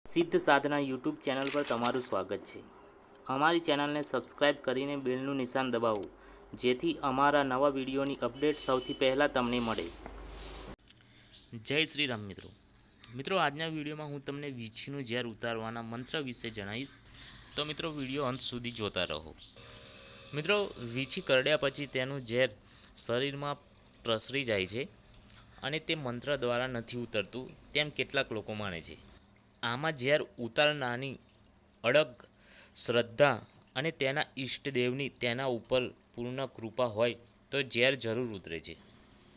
સિદ્ધ સાધના YouTube channel પર તમારું સ્વાગત છે. અમારી ચેનલને સબસ્ક્રાઇબ કરીને બેલનું નિશાન દબાવો, જેથી અમારા નવા વિડીયોની અપડેટ સૌથી પહેલાં તમને મળે. જય શ્રી રામ મિત્રો. આજના વિડીયોમાં હું તમને વીંછીનું ઝેર ઉતારવાના મંત્ર વિશે જણાવીશ. તો મિત્રો, વિડીયો અંત સુધી જોતા રહો. મિત્રો, વીંછી કરડ્યા પછી તેનું ઝેર શરીરમાં પ્રસરી જાય છે અને તે મંત્ર દ્વારા નથી ઉતરતું તેમ કેટલાક લોકો માને છે. આમાં ઝેર ઉતારનારની અડગ શ્રદ્ધા અને તેના ઈષ્ટદેવની તેના ઉપર પૂર્ણ કૃપા હોય તો ઝેર જરૂર ઉતરે છે.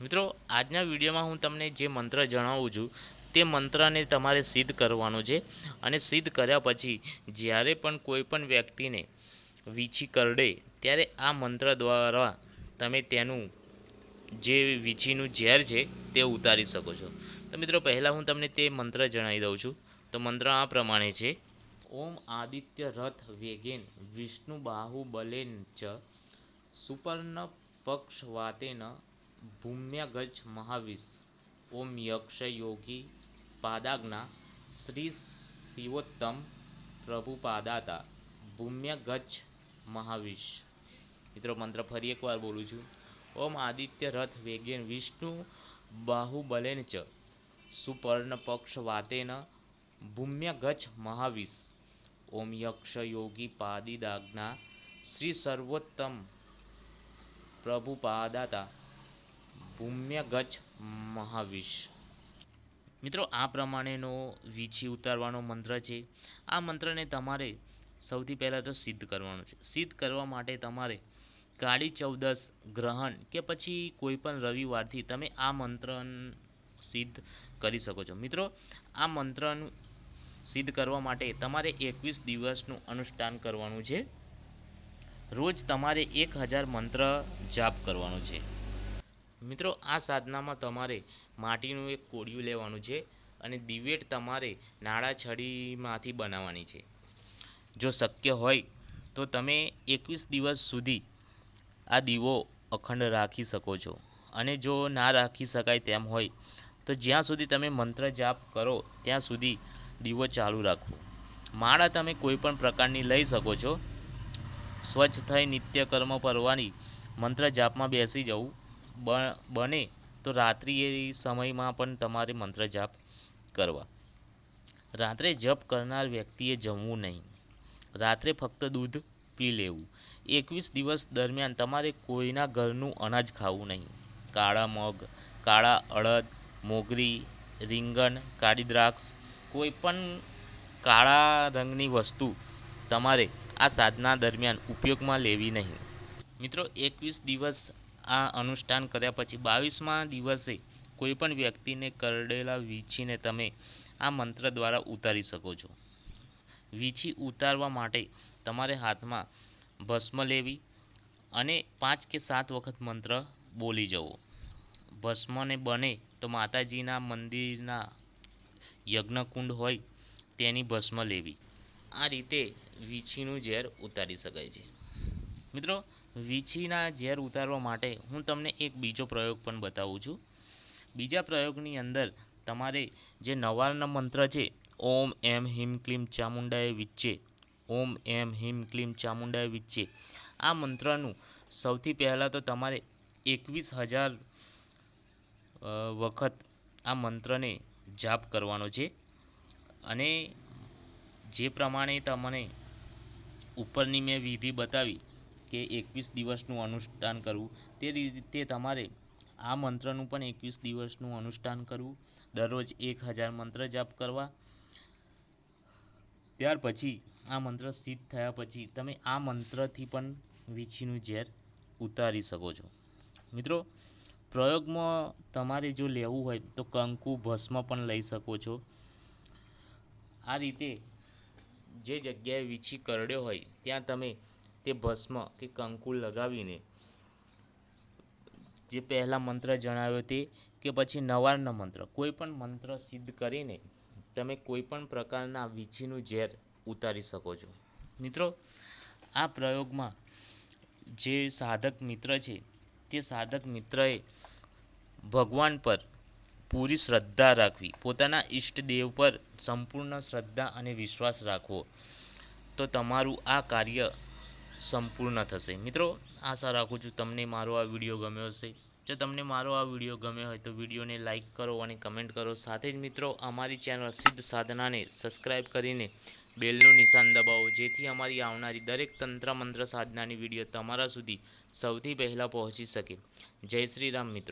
મિત્રો, આજના વિડીયોમાં હું તમને જે મંત્ર જણાવું છું તે મંત્રને તમારે સિદ્ધ કરવાનો છે અને સિદ્ધ કર્યા પછી જ્યારે પણ કોઈ પણ વ્યક્તિને વીંછી કરડે ત્યારે આ મંત્ર દ્વારા તમે તેનું જે વીંછીનું ઝેર છે તે ઉતારી શકો છો. તો મિત્રો, પહેલાં હું તમને તે મંત્ર જણાવી દઉં છું. તો મંત્ર આ પ્રમાણે છે: ઓમ આદિત્ય રથ વેગેન વિષ્ણુ બાહુબલેન ચ સુપર્ણ પક્ષવાતેન ભૂમ્યાગચ્છ મહાવિશ ઓમ યક્ષ યોગી પાદાજ્ઞા શ્રી શિવોત્તમ પ્રભુપાદાતા ભૂમ્યાગચ્છ મહાવિશ. મિત્રો, મંત્ર ફરી એકવાર બોલું છું. ઓમ આદિત્ય રથ વેગેન વિષ્ણુ બાહુબલેન ચ સુપર્ણ પક્ષવાતેન ભૂમ્યાગચ્છ મહાવિશ ઓમ યક્ષ યોગી પાદિદાજ્ઞા શ્રી સર્વોત્તમ પ્રભુપાદાતા ભૂમ્યાગચ્છ મહાવિશ. મિત્રો, આ પ્રમાણેનો વીંછી ઉતારવાનો મંત્ર છે. આ મંત્રને તમારે સૌથી પહેલાં તો સિદ્ધ કરવાનો છે. સિદ્ધ કરવા માટે તમારે કાળી ચૌદસ, ગ્રહણ કે પછી કોઈ પણ રવિવારથી તમે આ મંત્ર સિદ્ધ કરી શકો છો. મિત્રો, આ મંત્રનું સિદ્ધ કરવા માટે તમારે 21 દિવસનું અનુષ્ઠાન કરવાનું છે. રોજ તમારે 1000 મંત્ર જાપ કરવાનો છે. મિત્રો, આ સાધનામાં તમારે માટીનું એક કોડિયું લેવાનું છે અને દિવેટ તમારે નાળા છડીમાંથી બનાવવાની છે. જો શક્ય હોય તો તમે 21 દિવસ સુધી આ દીવો અખંડ રાખી શકો છો અને જો ના રાખી શકાય તેમ હોય તો જ્યાં સુધી તમે મંત્ર જાપ કરો ત્યાં સુધી દીવો ચાલુ રાખવો. માળા તમે કોઈ પણ પ્રકારની લઈ શકો છો. સ્વચ્છ થઈ નિત્યકર્મ પરવાની મંત્ર જાપમાં બેસી જવું. બને તો રાત્રિ સમયમાં પણ તમારે મંત્ર જાપ કરવા. રાત્રે જપ કરનાર વ્યક્તિએ જમવું નહીં. રાત્રે ફક્ત દૂધ પી લેવું. 21 દિવસ દરમિયાન તમારે કોઈના ઘરનું અનાજ ખાવું નહીં. કાળા મગ, કાળા અડદ, મોગરી, રીંગણ, કાળી દ્રાક્ષ, કોઈ પણ કાળા રંગની વસ્તુ તમારે આ સાધના દરમિયાન ઉપયોગમાં લેવી નહીં. મિત્રો, 21 દિવસ આ અનુષ્ઠાન કર્યા પછી 22મા દિવસે કોઈ પણ વ્યક્તિને કરડેલા વીંછીને તમે આ મંત્ર દ્વારા ઉતારી શકો છો. વીંછી ઉતારવા માટે તમારે હાથમાં ભસ્મ લેવી અને 5 કે 7 વખત મંત્ર બોલી જવો. ભસ્મને બને તો માતાજીના મંદિરના યજ્ઞકુંડ હોય તેની ભસ્મ લેવી. આ રીતે વીંછીનું ઝેર ઉતારી શકાય છે. મિત્રો, વીંછીના ઝેર ઉતારવા માટે હું તમને એક બીજો પ્રયોગ પણ બતાવું છું. બીજા પ્રયોગની અંદર તમારે જે નવારના મંત્ર છે, ઓમ એમ હિમ ક્લીમ ચામુંડાય વિચ્ચે, ઓમ એમ હિમ ક્લીમ ચામુંડાય વિચ્ચે, આ મંત્રનું સૌથી પહેલાં તો તમારે 21,000 વખત આ મંત્રને જાપ કરવાનો છે અને જે પ્રમાણે તમને ઉપરની મેં વિધિ બતાવી કે 21 દિવસનું અનુષ્ઠાન કરવું, તે રીતે તમારે આ મંત્રનું પણ 21 દિવસનું અનુષ્ઠાન કરવું. દરરોજ 1000 મંત્ર જાપ કરવા. ત્યાર પછી આ મંત્ર સિદ્ધ થયા પછી તમે આ મંત્રથી પણ વીંછીનું ઝેર ઉતારી શકો છો. મિત્રો, પ્રયોગમાં તમારે જો લેવું હોય તો કંકુ, ભસ્મ પણ લઈ શકો છો. આ રીતે જે જગ્યાએ વીંછી કરડ્યો હોય ત્યાં તમે તે ભસ્મ કે કંકુ લગાવીને જે પહેલા મંત્ર જણાવ્યો તે કે પછી નવારના મંત્ર, કોઈ પણ મંત્ર સિદ્ધ કરીને તમે કોઈ પણ પ્રકારના વીંછીનું ઝેર ઉતારી શકો છો. મિત્રો, આ પ્રયોગમાં જે સાધક મિત્ર છે તે સાધક મિત્રએ ભગવાન પર પૂરી શ્રદ્ધા રાખવી, પોતાના ઈષ્ટદેવ પર સંપૂર્ણ શ્રદ્ધા અને વિશ્વાસ રાખવો, તો તમારું આ કાર્ય સંપૂર્ણ થશે. મિત્રો, આશા રાખું છું તમને મારો આ વિડીયો ગમ્યો હશે. જો તમને મારો આ વિડીયો ગમ્યો હોય તો વિડીયોને લાઇક કરો અને કમેન્ટ કરો. સાથે જ મિત્રો, અમારી ચેનલ સિદ્ધ સાધનાને સબસ્ક્રાઈબ કરીને બેલનું નિશાન દબાવો, જેથી અમારી આવનારી દરેક તંત્ર મંત્ર સાધનાની વિડીયો તમારા સુધી સૌથી પહેલાં પહોંચી શકે. જય શ્રી રામ મિત્રો.